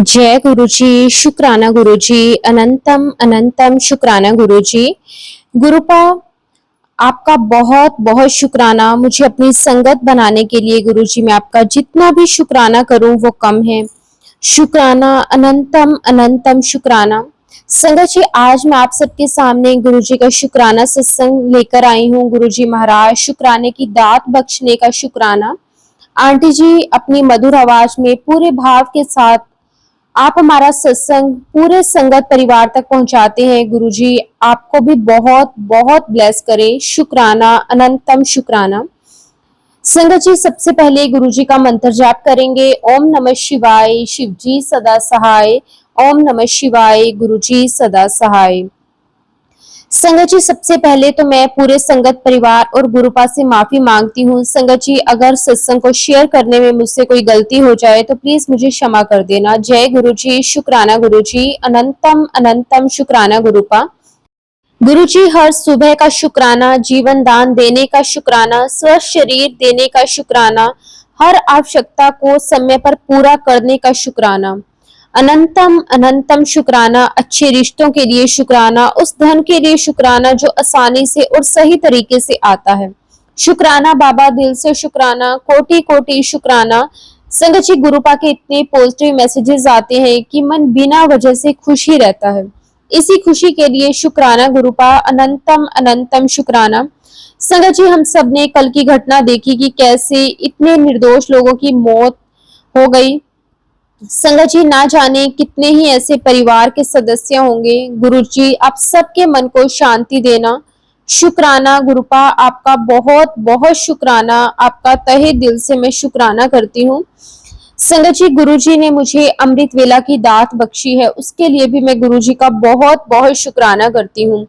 जय गुरु जी। शुक्राना गुरु जी। अनंतम अनंतम शुक्राना गुरु जी। गुरुपा, आपका बहुत बहुत शुक्राना मुझे अपनी संगत बनाने के लिए। गुरु जी, मैं आपका जितना भी शुक्राना करूं वो कम है। शुक्राना, अनंतम अनंतम शुक्राना। संगत जी, आज मैं आप सबके सामने गुरु जी का शुक्राना सत्संग लेकर आई हूँ। गुरु जी महाराज, शुक्राने की दात बख्शने का शुक्राना। आंटी जी अपनी मधुर आवाज में पूरे भाव के साथ आप हमारा सत्संग पूरे संगत परिवार तक पहुंचाते हैं। गुरुजी आपको भी बहुत बहुत ब्लेस करे। शुक्राना, अनंतम शुक्राना। संगत जी, सबसे पहले गुरुजी का मंत्र जाप करेंगे। ओम नमः शिवाय, शिव जी सदा सहाय। ओम नमः शिवाय, गुरुजी सदा सहाय। संगत जी, सबसे पहले तो मैं पूरे संगत परिवार और गुरुपा से माफी मांगती हूँ। संगत जी, अगर सत्संग को शेयर करने में मुझसे कोई गलती हो जाए तो प्लीज मुझे क्षमा कर देना। जय गुरु जी। शुक्राना गुरु जी। अनंतम अनंतम शुक्राना गुरुपा। गुरु जी, हर सुबह का शुक्राना, जीवन दान देने का शुक्राना, स्वस्थ शरीर देने का शुक्राना, हर आवश्यकता को समय पर पूरा करने का शुक्राना। अनंतम अनंतम शुक्राना, अच्छे रिश्तों के लिए शुक्राना, उस धन के लिए शुक्राना जो आसानी से और सही तरीके से आता है। शुक्राना बाबा, दिल से शुक्राना, कोटि कोटि शुक्राना। संगत जी, गुरुपा के इतने पॉजिटिव मैसेजेस आते हैं कि मन बिना वजह से खुश ही रहता है। इसी खुशी के लिए शुक्राना गुरुपा। अनंतम अनंतम शुक्राना। संगत जी, हम सब ने कल की घटना देखी कि कैसे इतने निर्दोष लोगों की मौत हो गई। संगत जी, ना जाने कितने ही ऐसे परिवार के सदस्य होंगे। गुरु जी, आप सबके मन को शांति देना। शुक्राना गुरुपा, आपका बहुत बहुत शुक्राना। आपका तहे दिल से मैं शुक्राना करती हूँ। संगत जी, गुरु जी ने मुझे अमृत वेला की दात बख्शी है, उसके लिए भी मैं गुरु जी का बहुत बहुत शुक्राना करती हूँ।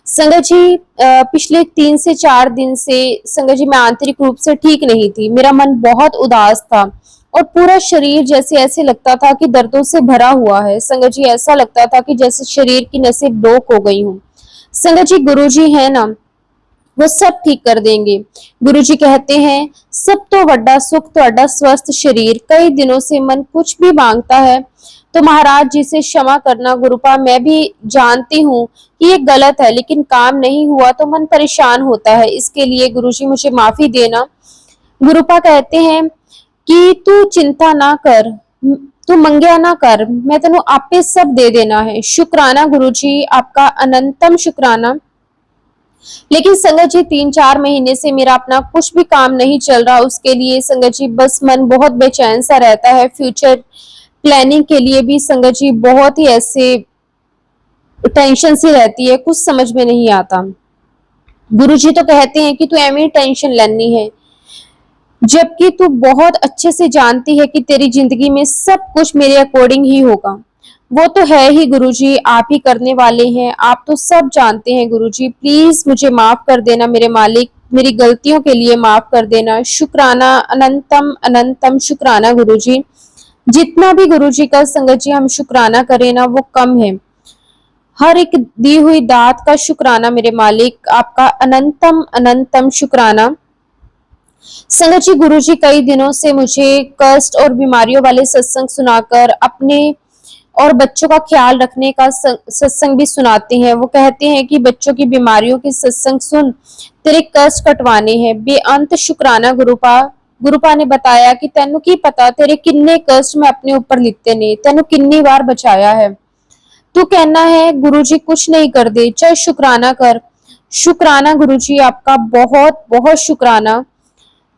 संगत जी, पिछले 3 से 4 दिन से संगत जी मैं आंतरिक रूप से ठीक नहीं थी। मेरा मन बहुत उदास था और पूरा शरीर जैसे ऐसे लगता था कि दर्दों से भरा हुआ है। संगत जी, ऐसा लगता था कि जैसे शरीर की नसें ब्लॉक हो गई हूँ। संगत जी, गुरु जी है ना, वो सब ठीक कर देंगे। गुरुजी कहते हैं, सब तो वड्डा सुख ਤੁਹਾਡਾ स्वस्थ शरीर। कई दिनों से मन कुछ भी मांगता है तो महाराज जी से क्षमा करना। गुरुपा, मैं भी जानती हूँ कि ये गलत है, लेकिन काम नहीं हुआ तो मन परेशान होता है। इसके लिए गुरुजी मुझे माफी देना। गुरुपा कहते हैं कि तू चिंता ना कर, तू मंगया ना कर, मैं तेनू आपे सब दे देना है। शुक्राना गुरुजी, आपका अनंतम शुक्राना। लेकिन संगत जी, 3-4 महीने से मेरा अपना कुछ भी काम नहीं चल रहा। उसके लिए संगत जी बस मन बहुत बेचैन सा रहता है। फ्यूचर प्लानिंग के लिए भी संगत जी बहुत ही ऐसे टेंशन सी रहती है, कुछ समझ में नहीं आता। गुरुजी तो कहते हैं कि तू एवं टेंशन लेनी है, जबकि तू बहुत अच्छे से जानती है कि तेरी जिंदगी में सब कुछ मेरे अकॉर्डिंग ही होगा। वो तो है ही गुरुजी, आप ही करने वाले हैं, आप तो सब जानते हैं। गुरुजी प्लीज मुझे माफ कर देना मेरे मालिक, मेरी गलतियों के लिए माफ कर देना। शुक्राना, अनंतम अनंतम शुक्राना गुरुजी। जितना भी गुरुजी का संगत जी हम शुक्राना करें ना वो कम है। हर एक दी हुई दात का शुक्राना मेरे मालिक, आपका अनंतम अनंतम शुक्राना। संगत जी, गुरु जी कई दिनों से मुझे कष्ट और बीमारियों वाले सत्संग सुनाकर अपने और बच्चों का ख्याल रखने का सत्संग भी सुनाते हैं। वो कहते हैं कि बच्चों की बीमारियों के सत्संग सुन, तेरे कष्ट कटवाने हैं। बेअंत शुक्राना गुरुपा। गुरुपा ने बताया कि तेनू की पता तेरे किन्ने कष्ट मैं अपने ऊपर लिखते ने, तेनू किन्नी बार बचाया है। तू कहना है गुरुजी कुछ नहीं कर दे, चल शुक्राना कर। शुक्राना गुरुजी, आपका बहुत बहुत शुक्राना।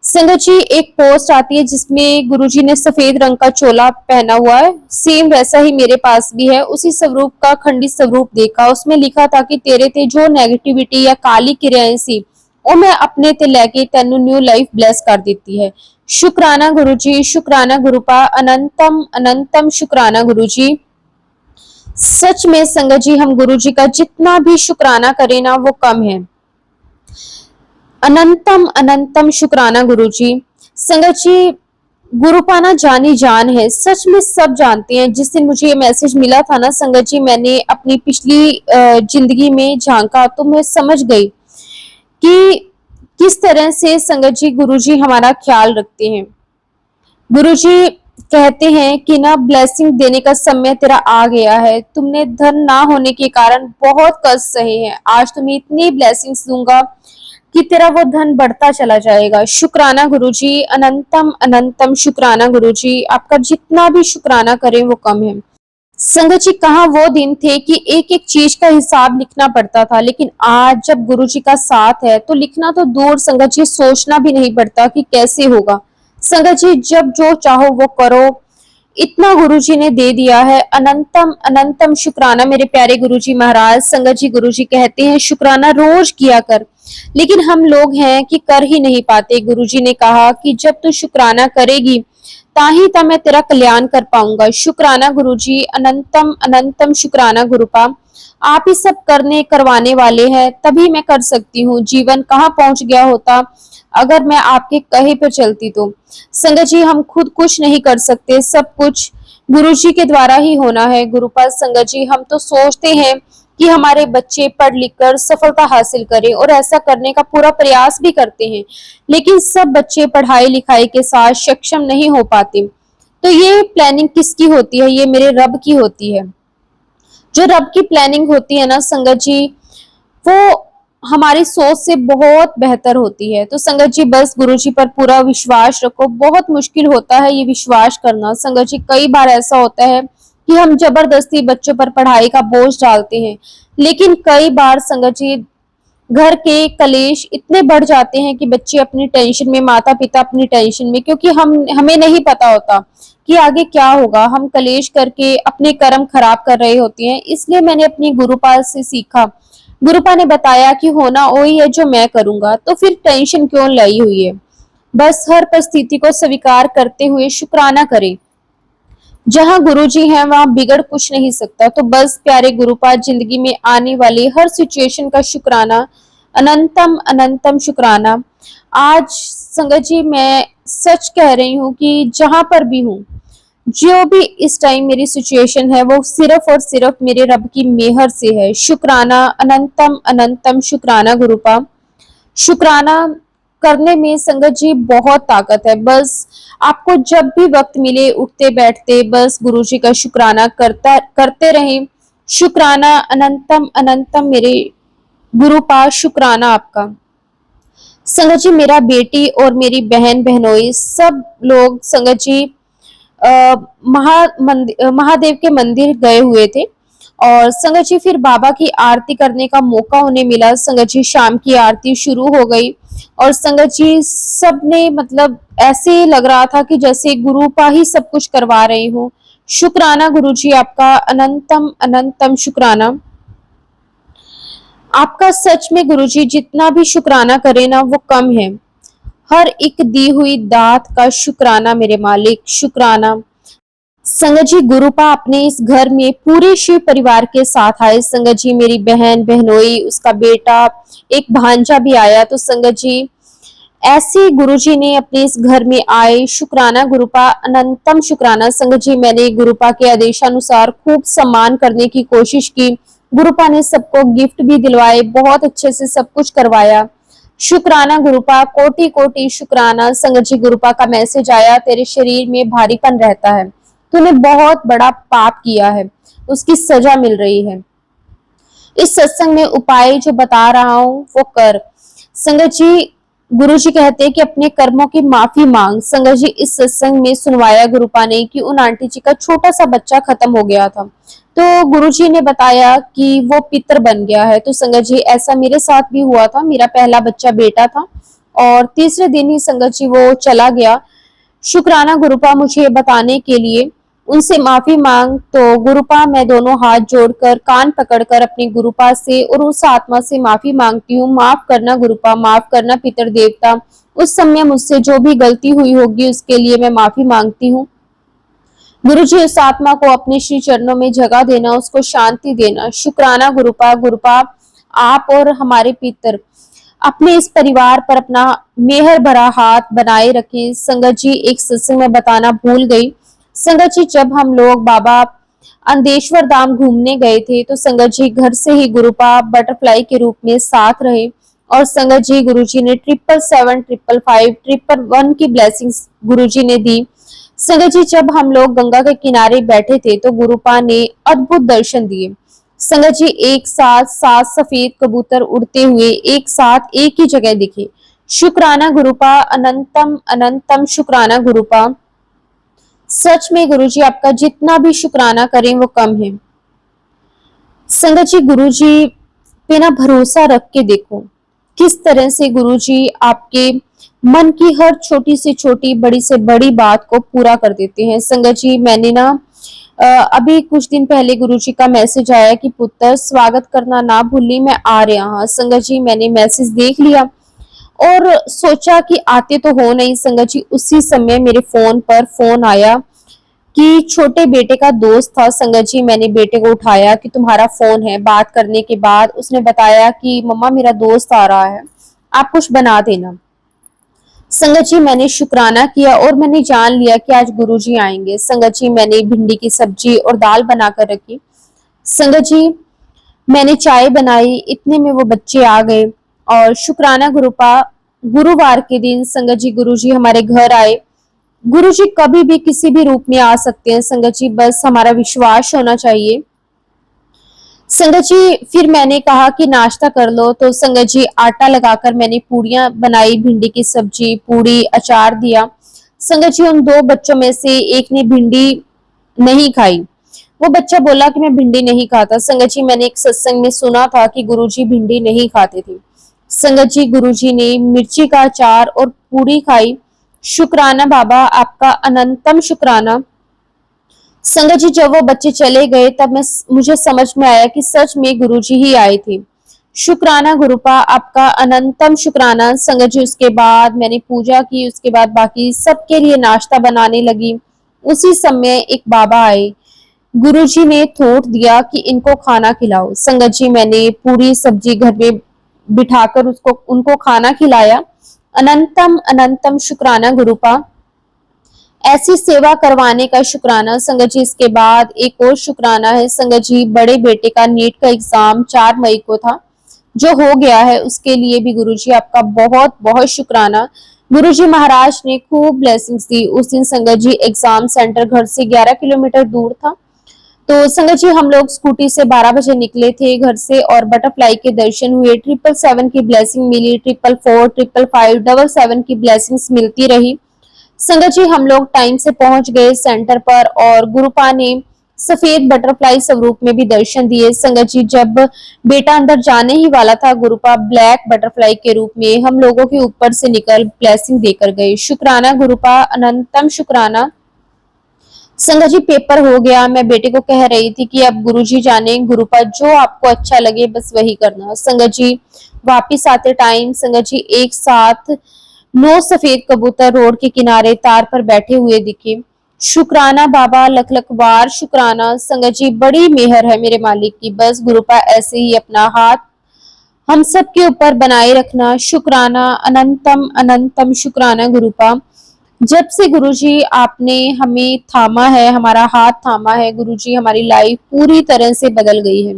संगत जी, एक पोस्ट आती है जिसमें गुरुजी ने सफेद रंग का चोला पहना हुआ है, सेम वैसा ही मेरे पास भी है। उसी स्वरूप का खंडित स्वरूप देखा, उसमें लिखा था कि तेरे ते जो नेगेटिविटी या काली क्रियाएं सी ਉਹ मैं अपने ते लेके तेनू न्यू लाइफ ब्लेस कर देती है। शुक्राना गुरुजी, शुक्राना गुरुपा। अनंतम अनंतम शुक्राना गुरुजी। सच में संगत जी, हम गुरुजी का जितना भी शुक्राना करें ना वो कम है। अनंतम अनंतम शुक्राना गुरुजी। संगत जी, गुरुपाना जानी जान है, सच में सब जानते हैं। जिस दिन मुझे ये मैसेज मिला था ना संगत जी, मैंने अपनी पिछली जिंदगी में झांका तो मैं समझ गई कि किस तरह से संगत जी गुरुजी हमारा ख्याल रखते हैं। गुरुजी कहते हैं कि ना ब्लेसिंग देने का समय तेरा आ गया है। तुमने धन ना होने के कारण बहुत कष्ट सहे हैं। आज तुम्हें इतनी ब्लेसिंग्स दूंगा कि तेरा वो धन बढ़ता चला जाएगा। शुक्राना गुरुजी, अनंतम अनंतम शुक्राना गुरुजी। आपका जितना भी शुक्राना करें वो कम है। संगत जी, कहाँ वो दिन थे कि एक एक चीज का हिसाब लिखना पड़ता था, लेकिन आज जब गुरु जी का साथ है तो लिखना तो दूर, संगत जी सोचना भी नहीं पड़ता कि कैसे होगा। संगत जी, जब जो चाहो वो करो, इतना गुरु जी ने दे दिया है। अनंतम अनंतम शुक्राना मेरे प्यारे गुरु जी महाराज। संगत जी, गुरु जी कहते हैं शुक्राना रोज किया कर, लेकिन हम लोग हैं कि कर ही नहीं पाते। गुरु जी ने कहा कि जब तू शुक्राना करेगी ताही ता मैं तेरा कल्याण कर पाऊंगा। शुक्राना गुरुजी, अनंतम अनंतम शुक्राना गुरुपा। आप ही सब करने करवाने वाले हैं, तभी मैं कर सकती हूँ। जीवन कहाँ पहुंच गया होता अगर मैं आपके कहे पर चलती तो। संगत जी, हम खुद कुछ नहीं कर सकते, सब कुछ गुरु जी के द्वारा ही होना है। गुरुपाल संगत जी, हम तो सोचते हैं कि हमारे बच्चे पढ़ लिख कर सफलता हासिल करें और ऐसा करने का पूरा प्रयास भी करते हैं, लेकिन सब बच्चे पढ़ाई लिखाई के साथ सक्षम नहीं हो पाते। तो ये प्लानिंग किसकी होती है? ये मेरे रब की होती है। जो रब की प्लानिंग होती है ना संगत जी, वो हमारी सोच से बहुत बेहतर होती है। तो संगत जी, बस गुरु जी पर पूरा विश्वास रखो। बहुत मुश्किल होता है ये विश्वास करना संगत जी। कई बार ऐसा होता है कि हम जबरदस्ती बच्चों पर पढ़ाई का बोझ डालते हैं, लेकिन कई बार संगत जी घर के कलेश इतने बढ़ जाते हैं कि बच्चे अपनी टेंशन में, माता पिता अपनी टेंशन में, क्योंकि हमें नहीं पता होता कि आगे क्या होगा। हम कलेश करके अपने कर्म खराब कर रहे होते हैं। इसलिए मैंने अपनी गुरुपा से सीखा। गुरुपा ने बताया कि होना वही है जो मैं करूंगा, तो फिर टेंशन क्यों लाई हुई है। बस हर परिस्थिति को स्वीकार करते हुए शुक्राना करें। जहां गुरु जी हैं वहां बिगड़ कुछ नहीं सकता। तो बस प्यारे गुरुपाद, जिंदगी में आने वाली हर सिचुएशन का शुक्राना, अनंतम अनंतम शुक्राना। आज संगत जी, मैं सच कह रही हूँ कि जहां पर भी हूँ, जो भी इस टाइम मेरी सिचुएशन है, वो सिर्फ और सिर्फ मेरे रब की मेहर से है। शुक्राना, अनंतम अनंतम शुक्राना गुरुपा। शुक्राना करने में संगत जी बहुत ताकत है। बस आपको जब भी वक्त मिले, उठते बैठते बस गुरु जी का शुक्राना करते रहें। शुक्राना, अनंतम अनंतम मेरे गुरु पास शुक्राना आपका। संगत जी, मेरा बेटी और मेरी बहन बहनोई सब लोग संगत जी महादेव के मंदिर गए हुए थे, और संगत जी फिर बाबा की आरती करने का मौका उन्हें मिला। संगत जी शाम की आरती शुरू हो गई, और संगत जी सबने मतलब ऐसे लग रहा था कि जैसे गुरु पा ही सब कुछ करवा रही हो। शुक्राना गुरु जी आपका, अनंतम अनंतम शुक्राना आपका। सच में गुरु जी, जितना भी शुक्राना करे ना वो कम है। हर एक दी हुई दात का शुक्राना मेरे मालिक, शुक्राना। संगत जी, गुरुपा अपने इस घर में पूरे शिव परिवार के साथ आए। संगत जी, मेरी बहन बहनोई, उसका बेटा, एक भांजा भी आया। तो संगत जी ऐसे गुरुजी ने अपने इस घर में आए। शुक्राना गुरुपा, अनंतम शुक्राना। संगत जी, मैंने गुरुपा के आदेशानुसार खूब सम्मान करने की कोशिश की। गुरुपा ने सबको गिफ्ट भी दिलवाए, बहुत अच्छे से सब कुछ करवाया। शुक्राना गुरुपा, कोटि कोटि शुक्राना। संगत जी, गुरुपा का मैसेज आया, तेरे शरीर में भारीपन रहता है, तूने बहुत बड़ा पाप किया है, उसकी सजा मिल रही है। इस सत्संग में उपाय जो बता रहा हूँ वो कर। संगत जी, गुरु जी कहते हैं कि अपने कर्मों की माफी मांग। संगत जी, इस सत्संग में सुनवाया गुरुपा ने कि उन आंटी जी का छोटा सा बच्चा खत्म हो गया था, तो गुरु जी ने बताया कि वो पितर बन गया है। तो संगत जी ऐसा मेरे साथ भी हुआ था। मेरा पहला बच्चा बेटा था और तीसरे दिन ही संगत जी वो चला गया। शुक्राना गुरुपा मुझे बताने के लिए। उनसे माफी मांग। तो गुरुपा, मैं दोनों हाथ जोड़कर कान पकड़कर अपने गुरुपा से और उस आत्मा से माफी मांगती हूँ। माफ करना गुरुपा, माफ करना पितर देवता। उस समय मुझसे जो भी गलती हुई होगी उसके लिए मैं माफी मांगती हूँ। गुरु जी, उस आत्मा को अपने श्री चरणों में जगह देना, उसको शांति देना। शुक्राना गुरुपा। गुरुपा, आप और हमारे पितर अपने इस परिवार पर अपना मेहर भरा हाथ बनाए रखें। संगत जी, एक सत्संग में बताना भूल गई। संगत जी, जब हम लोग बाबा अंदेश्वर धाम घूमने गए थे तो संगत जी घर से ही गुरुपा बटरफ्लाई के रूप में साथ रहे, और संगत जी गुरुजी ने 777, 555, 111 की ब्लेसिंग्स गुरुजी ने दी। संगत जी जब हम लोग गंगा के किनारे बैठे थे तो गुरुपा ने अद्भुत दर्शन दिए। संगत जी एक साथ 7 सफेद कबूतर उड़ते हुए एक साथ एक ही जगह दिखे। शुक्राना गुरुपा, अनंतम अनंतम शुक्राना गुरुपा। सच में गुरुजी आपका जितना भी शुक्राना करें वो कम है। संगत जी गुरुजी पे ना भरोसा रख के देखो किस तरह से गुरुजी आपके मन की हर छोटी से छोटी बड़ी से बड़ी बात को पूरा कर देते हैं। संगत जी मैंने ना अभी कुछ दिन पहले गुरुजी का मैसेज आया कि पुत्र स्वागत करना ना भूली, मैं आ रहा हूँ। संगत जी मैंने मैसेज देख लिया और सोचा कि आते तो हो नहीं। संगत जी उसी समय मेरे फोन पर फोन आया कि छोटे बेटे का दोस्त था। संगत जी मैंने बेटे को उठाया कि तुम्हारा फोन है। बात करने के बाद उसने बताया कि मम्मा मेरा दोस्त आ रहा है, आप कुछ बना देना। संगत जी मैंने शुक्राना किया और मैंने जान लिया कि आज गुरुजी आएंगे। संगत जी मैंने भिंडी की सब्जी और दाल बनाकर रखी। संगत जी मैंने चाय बनाई, इतने में वो बच्चे आ गए और शुक्राना गुरुपा गुरुवार के दिन संगत जी गुरुजी हमारे घर आए। गुरुजी कभी भी किसी भी रूप में आ सकते हैं संगत जी, बस हमारा विश्वास होना चाहिए। संगत जी फिर मैंने कहा कि नाश्ता कर लो, तो संगत जी आटा लगाकर मैंने पूड़ियां बनाई, भिंडी की सब्जी, पूड़ी, अचार दिया। संगत जी उन 2 बच्चों में से एक ने भिंडी नहीं खाई। वो बच्चा बोला कि मैं भिंडी नहीं खाता। संगत जी मैंने एक सत्संग में सुना था कि गुरुजी भिंडी नहीं खाते थे। संगत जी गुरुजी ने मिर्ची का अचार और पूड़ी खाई। शुक्राना बाबा आपका अनंतम शुक्राना। संगत जी जब वो बच्चे चले गए तब मुझे समझ में आया कि सच में गुरुजी ही आए थे। शुक्राना गुरुपा आपका अनंतम शुक्राना। संगत जी उसके बाद मैंने पूजा की, उसके बाद बाकी सबके लिए नाश्ता बनाने लगी। उसी समय एक बाबा आए, गुरुजी ने थोट दिया कि इनको खाना खिलाओ। संगत जी मैंने पूरी सब्जी घर में बिठाकर उसको उनको खाना खिलाया। अनंतम अनंतम शुक्राना गुरुपा, ऐसी सेवा करवाने का शुक्राना। संगत जी इसके बाद एक और शुक्राना है संगत जी, बड़े बेटे का नीट का एग्जाम 4 मई को था जो हो गया है, उसके लिए भी गुरुजी आपका बहुत बहुत शुक्राना। गुरुजी महाराज ने खूब ब्लेसिंग्स दी। उस दिन संगत जी एग्जाम सेंटर घर से 11 किलोमीटर दूर था। तो संगत जी हम लोग स्कूटी से 12 बजे निकले थे घर से और बटरफ्लाई के दर्शन हुए। 777 की ब्लेसिंग मिली, 444, 555, 777 की ब्लेसिंग्स मिलती रही। संगत जी हम लोग टाइम से पहुंच गए सेंटर पर और गुरुपा ने सफेद बटरफ्लाई स्वरूप में भी दर्शन दिए। संगत जी जब बेटा अंदर जाने ही वाला था, गुरुपा ब्लैक बटरफ्लाई के रूप में हम लोगों के ऊपर से निकल ब्लेसिंग देकर गए। शुक्राना गुरुपा, अनंतम शुक्राना। संगत जी पेपर हो गया, मैं बेटे को कह रही थी कि अब गुरुजी जाने, गुरुपा जो आपको अच्छा लगे बस वही करना। संगत जी वापिस आते टाइम संगत जी एक साथ 9 सफेद कबूतर रोड के किनारे तार पर बैठे हुए दिखे। शुक्राना बाबा, लख लख बार शुक्राना। संगत जी बड़ी मेहर है मेरे मालिक की, बस गुरुपा ऐसे ही अपना हाथ हम सब के ऊपर बनाए रखना। शुक्राना, अनंतम अनंतम शुक्राना गुरुपा। जब से गुरुजी आपने हमें थामा है, हमारा हाथ थामा है, गुरुजी हमारी लाइफ पूरी तरह से बदल गई है।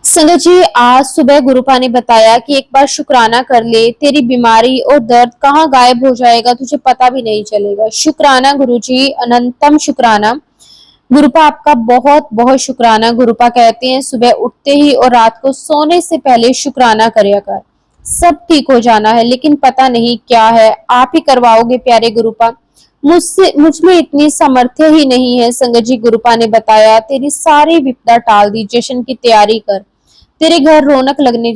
संगत जी आज सुबह गुरुपा ने बताया कि एक बार शुक्राना कर ले, तेरी बीमारी और दर्द कहाँ गायब हो जाएगा तुझे पता भी नहीं चलेगा। शुक्राना गुरुजी, अनंतम शुक्राना। गुरुपा आपका बहुत बहुत शुक्राना। गुरुपा कहते हैं सुबह उठते ही और रात को सोने से पहले शुक्राना करया कर, सब ठीक हो जाना है। लेकिन पता नहीं क्या है, आप ही करवाओगे प्यारे गुरुपा। मुझ में इतनी सामर्थ्य ही नहीं है। संगत जी गुरुपा ने बताया तेरी सारी विपदा टाल दी, जश्न की तैयारी कर, तेरे घर रौनक लगने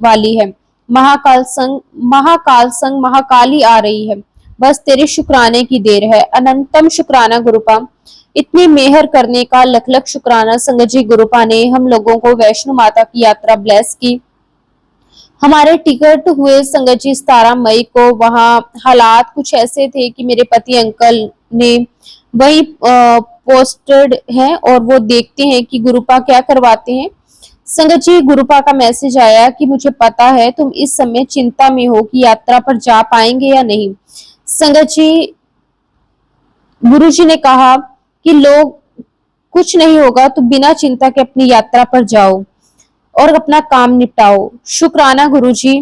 वाली है। महाकाल संग महाकाली आ रही है, बस तेरे शुक्राने की देर है। अनंतम शुक्राना गुरुपा, इतनी मेहर करने का लख लख शुक्राना। संगत जी गुरुपा ने हम लोगों को वैष्णो माता की यात्रा ब्लेस की। हमारे टिकट हुए संगत जी 17 मई को। वहां हालात कुछ ऐसे थे कि मेरे पति अंकल ने वही पोस्टेड है और वो देखते हैं कि गुरुपा क्या करवाते हैं। संगत जी गुरुपा का मैसेज आया कि मुझे पता है तुम इस समय चिंता में हो कि यात्रा पर जा पाएंगे या नहीं। संगत जी गुरुजी ने कहा कि लोग कुछ नहीं होगा तो बिना चिंता के अपनी यात्रा पर जाओ। और अपना काम निपटाओ। शुक्राना गुरुजी,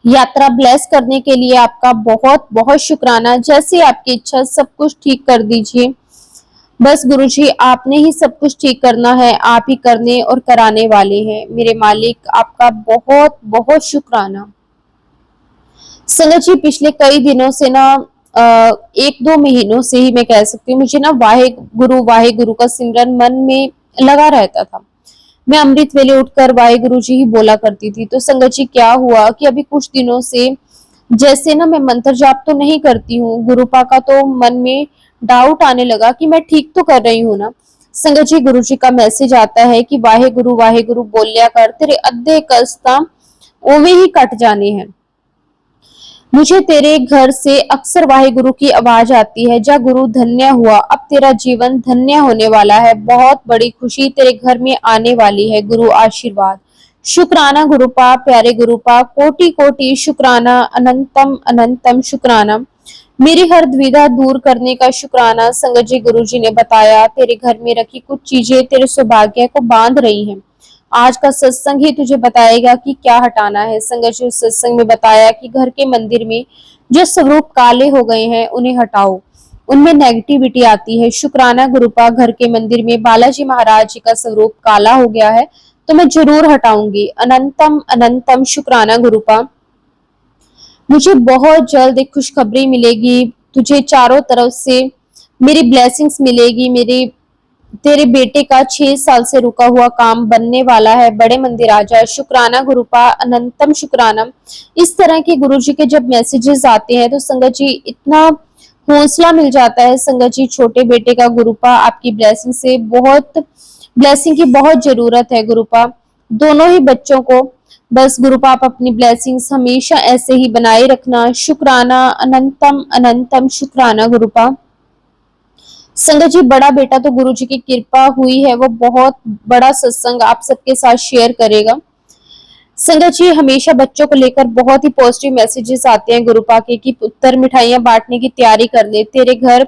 यात्रा ब्लेस करने के लिए आपका बहुत बहुत शुक्राना। जैसी आपकी इच्छा सब कुछ ठीक कर दीजिए। बस गुरुजी आपने ही सब कुछ ठीक करना है, आप ही करने और कराने वाले हैं। मेरे मालिक, आपका बहुत बहुत शुक्राना। संगत जी, पिछले कई दिनों से ना, 1-2 महीनों से ही मैं कह सकती हूँ, मुझे ना वाहे गुरु का सिमरन मन में लगा रहता था। मैं अमृत वेले उठकर वाहे गुरु जी ही बोला करती थी। तो संगत जी, क्या हुआ कि अभी कुछ दिनों से जैसे ना मैं मंत्र जाप तो नहीं करती हूँ, गुरुपा का तो मन में डाउट आने लगा कि मैं ठीक तो कर रही हूँ ना। संगत जी, गुरु जी का मैसेज आता है कि वाहे गुरु बोलिया कर, तेरे अद्धे कष्ट ओवे ही कट जाने हैं। मुझे तेरे घर से अक्सर वाहे गुरु की आवाज आती है, जा गुरु धन्य हुआ, अब तेरा जीवन धन्य होने वाला है, बहुत बड़ी खुशी तेरे घर में आने वाली है, गुरु आशीर्वाद। शुक्राना गुरुपा, प्यारे गुरुपा, कोटि कोटि शुक्राना, अनंतम अनंतम शुक्राना। मेरी हर दुविधा दूर करने का शुक्राना। संगत जी, गुरु जी ने बताया तेरे घर में रखी कुछ चीजें तेरे सौभाग्य को बांध रही हैं। आज का सत्संग ही तुझे बताएगा कि क्या हटाना है। संगत जी, सत्संग में बताया कि घर के मंदिर में जो स्वरूप काले हो गए हैं उन्हें हटाओ, उनमें नेगेटिविटी आती है। शुक्राना गुरुपा, घर के मंदिर में बालाजी महाराज जी का स्वरूप काला हो गया है तो मैं जरूर हटाऊंगी। अनंतम अनंतम शुक्राना गुरुपा। मुझे बहुत जल्द एक खुशखबरी मिलेगी, तुझे चारों तरफ से मेरी ब्लेसिंग्स मिलेगी। मेरे तेरे बेटे का 6 साल से रुका हुआ काम बनने वाला है, बड़े मंदिर आ जाए। शुक्राना गुरुपा, अनंतम शुक्राना। इस तरह के गुरु जी के जब मैसेजेस आते हैं तो संगत जी इतना हौसला मिल जाता है। संगत जी, छोटे बेटे का गुरुपा आपकी ब्लेसिंग की बहुत जरूरत है गुरुपा, दोनों ही बच्चों को। बस गुरुपा आप अपनी ब्लेसिंग्स हमेशा ऐसे ही बनाए रखना। शुक्राना, अनंतम अनंतम शुक्राना गुरुपा। संगत जी, बड़ा बेटा तो गुरु जी की कृपा हुई है, वो बहुत बड़ा सत्संग आप सबके साथ शेयर करेगा। संगत जी, हमेशा बच्चों को लेकर बहुत ही पॉजिटिव मैसेजेस आते हैं गुरुपा के कि पुत्र मिठाइयां बांटने की तैयारी कर ले, तेरे घर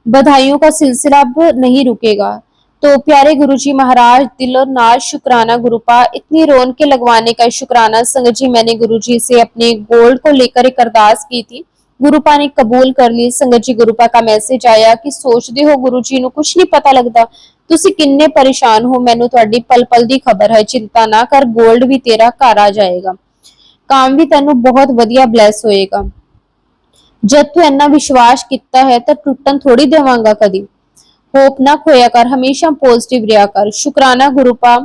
बधाइयों का सिलसिला अब नहीं रुकेगा। तो प्यारे गुरुजी महाराज, दिल और नाज शुक्राना गुरुपा, इतनी रौनकें लगवाने का शुक्राना। संगत जी, मैंने गुरुजी से अपने गोल्ड को लेकर एक अरदास की थी, गुरुपा ने कबूल कर ली। संगत जी, गुरुपा का मैसेज आया कि सोचदे हो गुरुजी ਨੂੰ कुछ नहीं पता लगता, ਤੁਸੀਂ किन्ने परेशान हो, मैनू ਤੁਹਾਡੀ पल पल ਦੀ खबर है, चिंता ना कर, गोल्ड भी तेरा घर आ जाएगा, काम भी ਤੈਨੂੰ बहुत वधिया ब्लैस होएगा। जब तू इन्ना विश्वास किया है तो टुटन थोड़ी देवांगा कदी। होप ना खोया कर, हमेशा पॉजिटिव रहा कर। शुक्राना गुरुपा,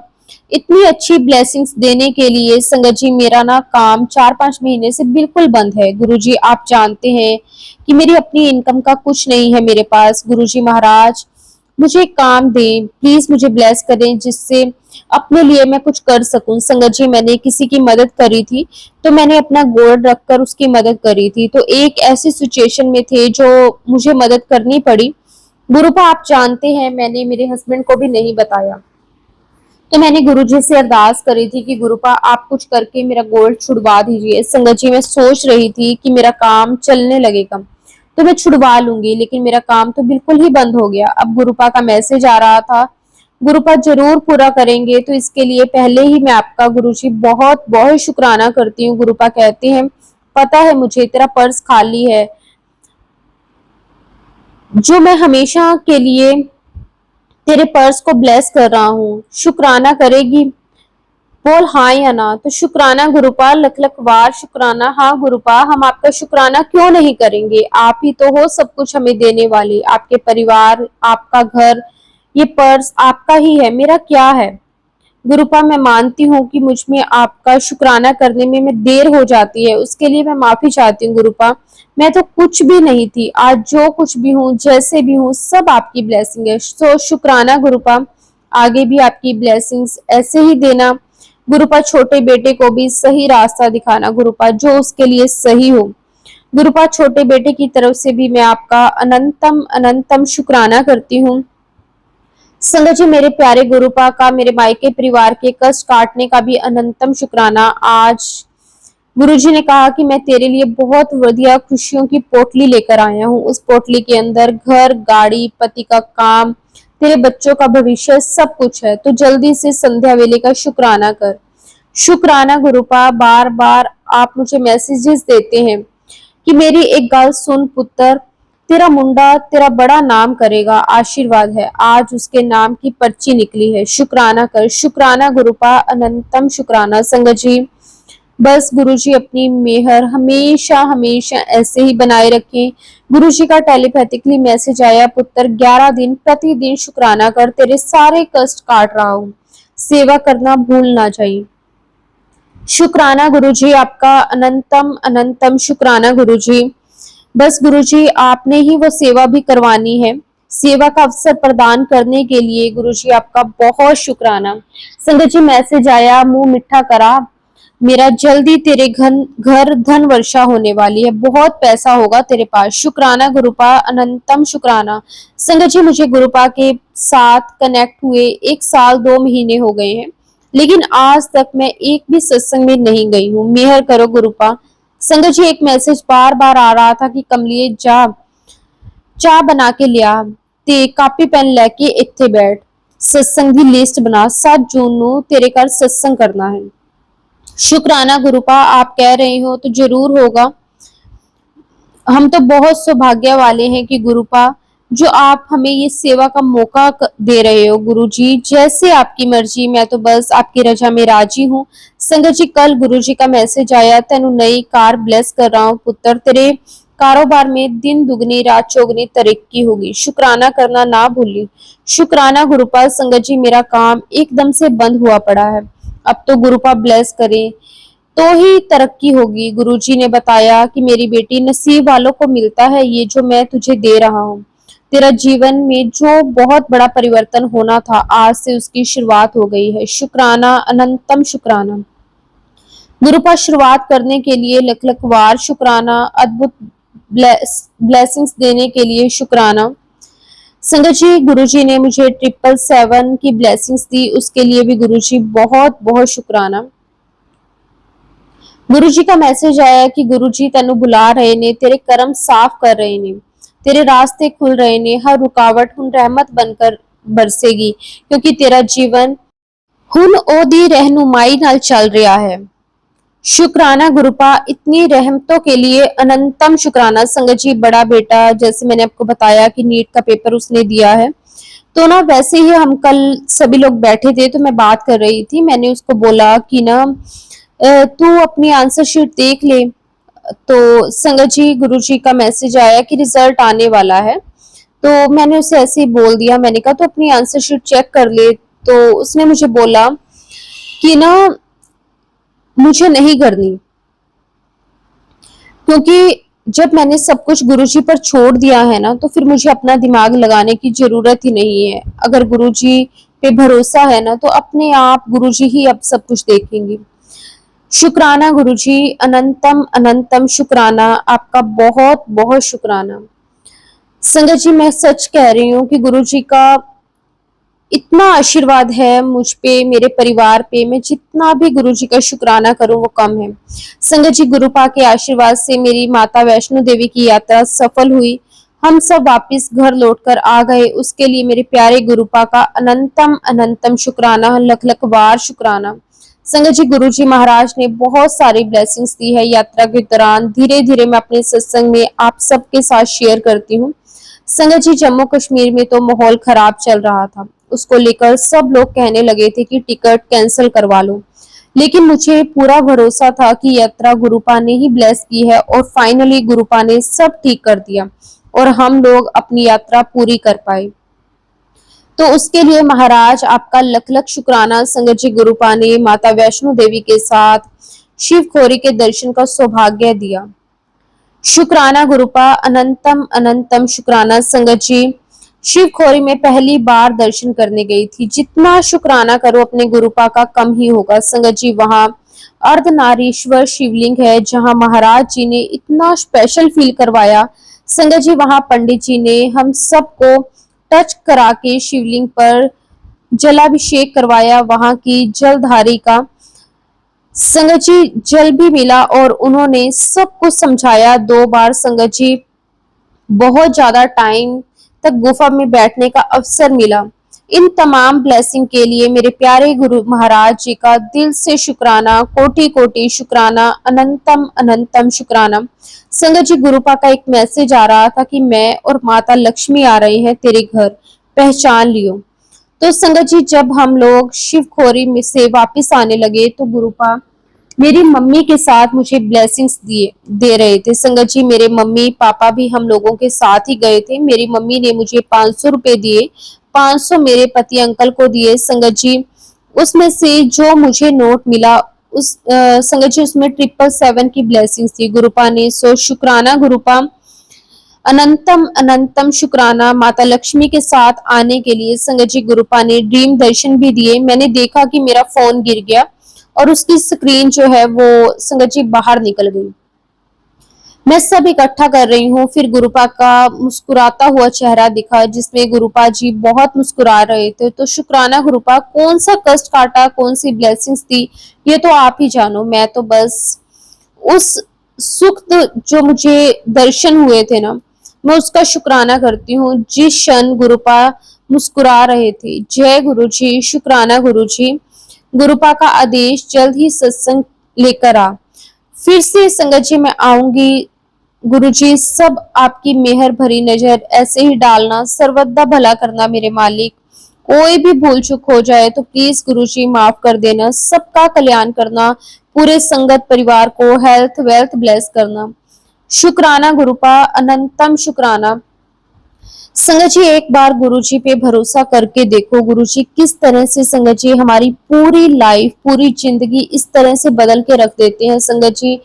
इतनी अच्छी ब्लेसिंग्स देने के लिए। संगत जी, मेरा ना काम 4-5 महीने से बिल्कुल बंद है। गुरुजी, आप जानते हैं कि मेरी अपनी इनकम का कुछ नहीं है मेरे पास। गुरुजी महाराज, मुझे काम दें, प्लीज मुझे ब्लेस करें जिससे अपने लिए मैं कुछ कर सकूं। संगत जी, मैंने किसी की मदद करी थी तो मैंने अपना गोल्ड रखकर उसकी मदद करी थी, तो एक ऐसी सिचुएशन में थे जो मुझे मदद करनी पड़ी। गुरुपा, आप जानते हैं मैंने मेरे हस्बैंड को भी नहीं बताया, तो मैंने गुरुजी से अरदास करी थी कि गुरुपा आप कुछ करके मेरा गोल्ड छुड़वा दीजिए। संगत जी, मैं सोच रही थी कि मेरा काम चलने लगेगा तो मैं छुड़वा लूंगी, लेकिन मेरा काम तो बिल्कुल ही बंद हो गया। अब गुरुपा का मैसेज आ रहा था, गुरुपा जरूर पूरा करेंगे, तो इसके लिए पहले ही मैं आपका गुरुजी बहुत बहुत शुक्राना करती हूँ। गुरुपा कहते हैं, पता है मुझे तेरा पर्स खाली है, जो मैं हमेशा के लिए तेरे पर्स को ब्लेस कर रहा हूँ, शुक्राना करेगी? बोल हाँ या ना। तो शुक्राना गुरुपा, लख लख बार शुक्राना। हाँ गुरुपा, हम आपका शुक्राना क्यों नहीं करेंगे, आप ही तो हो सब कुछ हमें देने वाली। आपके परिवार, आपका घर, ये पर्स आपका ही है, मेरा क्या है। गुरुपा, मैं मानती हूँ कि मुझ में आपका शुक्राना करने में मैं देर हो जाती है, उसके लिए मैं माफी चाहती हूँ गुरुपा। मैं तो कुछ भी नहीं थी, आज जो कुछ भी हूँ, जैसे भी हूँ, सब आपकी ब्लेसिंग है। सो शुक्राना गुरुपा, आगे भी आपकी ब्लेसिंग्स ऐसे ही देना गुरुपा। छोटे बेटे को भी सही रास्ता दिखाना गुरुपा, जो उसके लिए सही हो। गुरुपा, छोटे बेटे की तरफ से भी मैं आपका अनंतम अनंतम शुक्राना करती हूँ। संगत जी, मेरे प्यारे गुरुपा का मेरे मायके परिवार के कष्ट काटने का भी अनंतम शुक्राना। आज गुरुजी ने कहा कि मैं तेरे लिए बहुत बढ़िया खुशियों की पोटली लेकर आया हूँ। उस पोटली के अंदर घर, गाड़ी, पति का काम, तेरे बच्चों का भविष्य सब कुछ है। तो जल्दी से संध्या वेले का शुक्राना कर। शुक्राना गुरुपा, बार बार आप मुझे मैसेजेस देते हैं कि मेरी एक गल सुन पुत्र, तेरा मुंडा तेरा बड़ा नाम करेगा, आशीर्वाद है। आज उसके नाम की पर्ची निकली है। शुक्राना कर। शुक्राना गुरुपा, अनंतम शुक्राना। संगत जी, बस गुरुजी अपनी मेहर हमेशा हमेशा ऐसे ही बनाए रखें। गुरुजी का टेलीपैथिकली मैसेज आया, पुत्र 11 दिन प्रतिदिन शुक्राना कर, तेरे सारे कष्ट काट रहा हूं। सेवा करना भूल ना चाहिए। शुक्राना गुरुजी, आपका अनंतम अनंतम शुक्राना गुरुजी। बस गुरुजी आपने ही वो सेवा भी करवानी है। सेवा का अवसर प्रदान करने के लिए गुरुजी आपका बहुत शुक्राना। संगत जी, मैसेज आया, मुंह मिठा करा, मेरा जल्दी तेरे घर धन वर्षा होने वाली है, बहुत पैसा होगा तेरे पास। शुक्राना गुरुपा, अनंतम शुक्राना। संगत जी, मुझे गुरुपा के साथ कनेक्ट हुए 1 साल 2 महीने हो गए हैं, लेकिन आज तक मैं एक भी सत्संग में नहीं गई हूँ। मेहर करो गुरुपा। संगत जी, एक मैसेज बार बार आ रहा था कि कमलिए जा, चाह बना के लिया ते कापी पेन लेके इत्थे बैठ, सत्संग की लिस्ट बना, 7 जून ਨੂੰ तेरे घर सत्संग करना है। शुक्राना गुरुपा, आप कह रहे हो तो जरूर होगा। हम तो बहुत सौभाग्य वाले हैं कि गुरुपा जो आप हमें ये सेवा का मौका दे रहे हो। गुरुजी, जैसे आपकी मर्जी, मैं तो बस आपकी रजा में राजी हूँ। संगत जी, कल गुरुजी का मैसेज आया, तेनू नई कार ब्लेस कर रहा हूँ पुत्र, तेरे कारोबार में दिन दुगनी रात चौगनी तरक्की होगी। शुक्राना करना ना भूली। शुक्राना गुरुपा। संगत जी, मेरा काम एकदम से बंद हुआ पड़ा है, अब तो गुरुपा ब्लेस करे तो ही तरक्की होगी। गुरुजी ने बताया कि मेरी बेटी, नसीब वालों को मिलता है ये जो मैं तुझे दे रहा हूँ। तेरा जीवन में जो बहुत बड़ा परिवर्तन होना था, आज से उसकी शुरुआत हो गई है। शुक्राना, अनंतम शुक्राना गुरुपा। शुरुआत करने के लिए लख लख वार शुक्राना, अद्भुत ब्लेसिंग्स देने के लिए शुक्राना। संगत जी, गुरुजी ने मुझे 777 की ब्लेसिंग्स दी, उसके लिए भी गुरुजी बहुत बहुत शुक्राना। गुरुजी का मैसेज आया कि गुरुजी तेनू बुला रहे ने, तेरे कर्म साफ कर रहे ने, तेरे रास्ते खुल रहे ने, हर रुकावट हुन रहमत बनकर बरसेगी, क्योंकि तेरा जीवन हुन ओदी रहनुमाई नाल चल रहा है। शुक्राना गुरुपा, इतनी रहमतों के लिए अनंतम शुक्राना। संगत जी, बड़ा बेटा, जैसे मैंने आपको बताया कि नीट का पेपर उसने दिया है, तो ना वैसे ही हम कल सभी लोग बैठे थे तो मैं बात कर रही थी, मैंने उसको बोला कि ना तू अपनी आंसर शीट देख ले। तो संगत जी, गुरुजी का मैसेज आया कि रिजल्ट आने वाला है, तो मैंने उसे ऐसे ही बोल दिया, मैंने कहा तो अपनी आंसर शीट चेक कर ले। तो उसने मुझे बोला कि ना मुझे नहीं करनी, क्योंकि जब मैंने सब कुछ गुरुजी पर छोड़ दिया है ना, तो फिर मुझे अपना दिमाग लगाने की जरूरत ही नहीं है। अगर गुरुजी पे भरोसा है ना, तो अपने आप गुरुजी ही अब सब कुछ देखेंगे। शुक्राना गुरुजी, अनंतम अनंतम शुक्राना, आपका बहुत बहुत शुक्राना। संगत जी, मैं सच कह रही हूँ कि गुरुजी का इतना आशीर्वाद है मुझ पे, मेरे परिवार पे, मैं जितना भी गुरुजी का शुक्राना करूं वो कम है। संगत जी, गुरुपा के आशीर्वाद से मेरी माता वैष्णो देवी की यात्रा सफल हुई, हम सब वापस घर लौटकर आ गए, उसके लिए मेरे प्यारे गुरुपा का अनंतम अनंतम शुक्राना, लख लख बार शुक्राना। संगत जी, गुरुजी महाराज ने बहुत सारी ब्लेसिंग्स दी है यात्रा के दौरान, धीरे धीरे मैं अपने सत्संग में आप सबके साथ शेयर करती हूँ। संगत जी, जम्मू कश्मीर में तो माहौल खराब चल रहा था, उसको लेकर सब लोग कहने लगे थे कि टिकट कैंसिल करवा लो, लेकिन मुझे पूरा भरोसा था कि यात्रा गुरुपा ने ही ब्लेस की है और फाइनली गुरुपा ने सब ठीक कर दिया और हम लोग अपनी यात्रा पूरी कर पाए। तो उसके लिए महाराज आपका लख लख शुक्राना। संगत जी, गुरुपा ने माता वैष्णो देवी के साथ शिव खोरी के दर्शन का सौभाग्य दिया। शुक्राना गुरुपा, अनंतम अनंतम शुक्राना। संगत जी, शिव खोरी में पहली बार दर्शन करने गई थी, जितना शुक्राना करो अपने गुरुपा का कम ही होगा। संगत जी, वहां अर्धनारीश्वर शिवलिंग है, जहां महाराज जी ने इतना स्पेशल फील करवाया। संगत जी, वहां पंडित जी ने हम सबको टच करा के शिवलिंग पर जलाभिषेक करवाया, वहां की जलधारी का। संगत जी, जल भी मिला और उन्होंने सब कुछ समझाया 2 बार। संगत जी, बहुत ज्यादा टाइम तक गुफा में बैठने का अवसर मिला। इन तमाम ब्लेसिंग के लिए मेरे प्यारे गुरु महाराज जी का दिल से शुक्राना, कोटि कोटि शुक्राना, अनंतम अनंतम शुक्राना। संगत जी, गुरुपा का एक मैसेज आ रहा था कि मैं और माता लक्ष्मी आ रहे हैं तेरे घर, पहचान लियो। तो संगत जी, जब हम लोग शिवखोरी में से वापस आने लगे तो गुरुपा मेरी मम्मी के साथ मुझे ब्लेसिंग्स दे रहे थे। संगत जी, मेरे मम्मी पापा भी हम लोगों के साथ ही गए थे। मेरी मम्मी ने मुझे 500 रुपए दिए, 500 मेरे पति अंकल को दिए। संगत जी, उसमें से जो मुझे नोट मिला उस संगत जी उसमें 777 की ब्लेसिंग्स थी गुरुपा ने। सो शुक्राना गुरुपा, अनंतम अनंतम शुक्राना माता लक्ष्मी के साथ आने के लिए। संगत जी, गुरुपा ने ड्रीम दर्शन भी दिए। मैंने देखा कि मेरा फोन गिर गया और उसकी स्क्रीन जो है वो संगत जी बाहर निकल गई। मैं सब इकट्ठा कर रही हूँ, फिर गुरुपा का मुस्कुराता हुआ चेहरा दिखा जिसमें गुरुपा जी बहुत मुस्कुरा रहे थे। तो शुक्राना गुरुपा, कौन सा कष्ट काटा, कौन सी ब्लेसिंग्स थी, ये तो आप ही जानो। मैं तो बस उस सुख जो मुझे दर्शन हुए थे ना, मैं उसका शुक्राना करती हूँ। जिस क्षण गुरुपा मुस्कुरा रहे थे। जय गुरु जी, शुक्राना गुरु जी। गुरुपा का आदेश, जल्द ही सत्संग लेकर आ। फिर से संगत जी मैं आऊंगी। गुरुजी, सब आपकी मेहर भरी नजर ऐसे ही डालना, सर्वदा भला करना मेरे मालिक। कोई भी भूल चूक हो जाए तो प्लीज गुरुजी माफ कर देना। सबका कल्याण करना, पूरे संगत परिवार को हेल्थ वेल्थ ब्लेस करना। शुक्राना गुरुपा, अनंतम शुक्राना। संगत जी, एक बार गुरुजी पे भरोसा करके देखो। गुरुजी किस तरह से संगत जी हमारी पूरी लाइफ, पूरी जिंदगी इस तरह से बदल के रख देते हैं। संगत जी,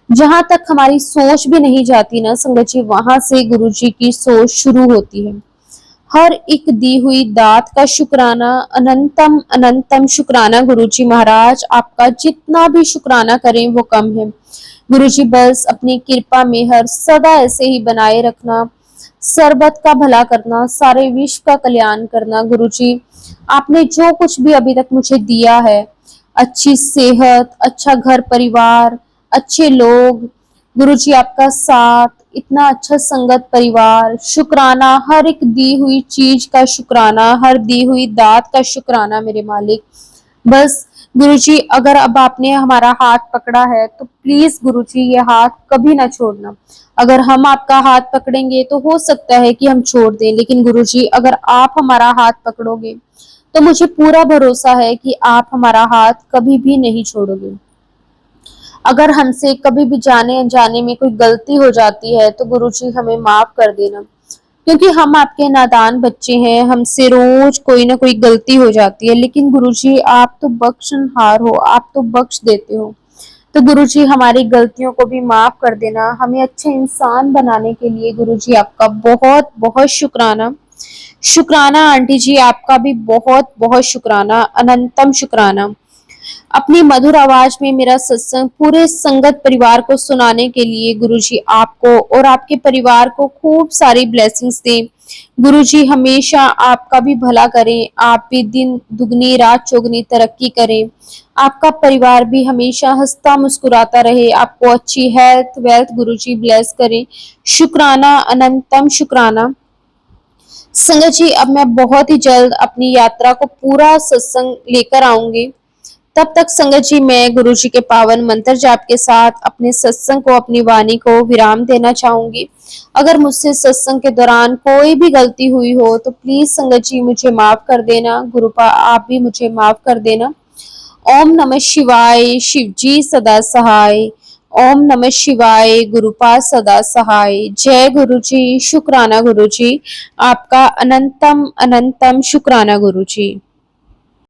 जहां तक हमारी सोच भी नहीं जाती ना संगत जी, वहां से गुरुजी की सोच शुरू होती है। हर एक दी हुई दात का शुक्राना, अनंतम अनंतम शुक्राना गुरुजी महाराज। आपका जितना भी शुक्राना करें वो कम है। गुरुजी, बस अपनी कृपा मेहर सदा ऐसे ही बनाए रखना, सर्बत का भला करना, सारे विश्व का कल्याण करना। गुरुजी, आपने जो कुछ भी अभी तक मुझे दिया है, अच्छी सेहत, अच्छा घर परिवार, अच्छे लोग, गुरुजी आपका साथ, इतना अच्छा संगत परिवार, शुक्राना, हर एक दी हुई चीज का शुक्राना, हर दी हुई दात का शुक्राना मेरे मालिक। बस गुरुजी, अगर अब आपने हमारा हाथ पकड़ा है तो प्लीज गुरुजी ये हाथ कभी ना छोड़ना। अगर हम आपका हाथ पकड़ेंगे तो हो सकता है कि हम छोड़ दें, लेकिन गुरुजी अगर आप हमारा हाथ पकड़ोगे तो मुझे पूरा भरोसा है कि आप हमारा हाथ कभी भी नहीं छोड़ोगे। अगर हमसे कभी भी जाने अनजाने में कोई गलती हो जाती है तो गुरुजी हमें माफ कर देना, क्योंकि हम आपके नादान बच्चे हैं, हमसे रोज कोई ना कोई गलती हो जाती है। लेकिन गुरुजी आप तो बख्शनहार हो, आप तो बख्श देते हो। तो गुरुजी हमारी गलतियों को भी माफ कर देना, हमें अच्छे इंसान बनाने के लिए गुरुजी आपका बहुत बहुत शुक्राना। शुक्राना आंटी जी, आपका भी बहुत बहुत शुक्राना, अनंतम शुक्राना। अपनी मधुर आवाज में मेरा सत्संग पूरे संगत परिवार को सुनाने के लिए गुरुजी आपको और आपके परिवार को खूब सारी ब्लेसिंग्स दें। गुरुजी हमेशा आपका भी भला करें, आप भी दिन दुगनी रात चौगनी तरक्की करें, आपका परिवार भी हमेशा हंसता मुस्कुराता रहे, आपको अच्छी हेल्थ वेल्थ गुरुजी ब्लेस करें। शुक्राना, अनंतम शुक्राना। संगत जी, अब मैं बहुत ही जल्द अपनी यात्रा को पूरा सत्संग लेकर आऊंगी। तब तक संगत जी मैं गुरु जी के पावन मंत्र जाप के साथ अपने सत्संग को, अपनी वाणी को विराम देना चाहूंगी। अगर मुझसे सत्संग के दौरान कोई भी गलती हुई हो तो प्लीज संगत जी मुझे माफ कर देना। गुरुपा आप भी मुझे माफ कर देना। ओम नमः शिवाय, शिव जी सदा सहाय। ओम नमः शिवाय, गुरुपा सदा सहाय। जय गुरु जी, शुक्राना गुरु जी, आपका अनंतम अनंतम शुक्राना गुरु जी।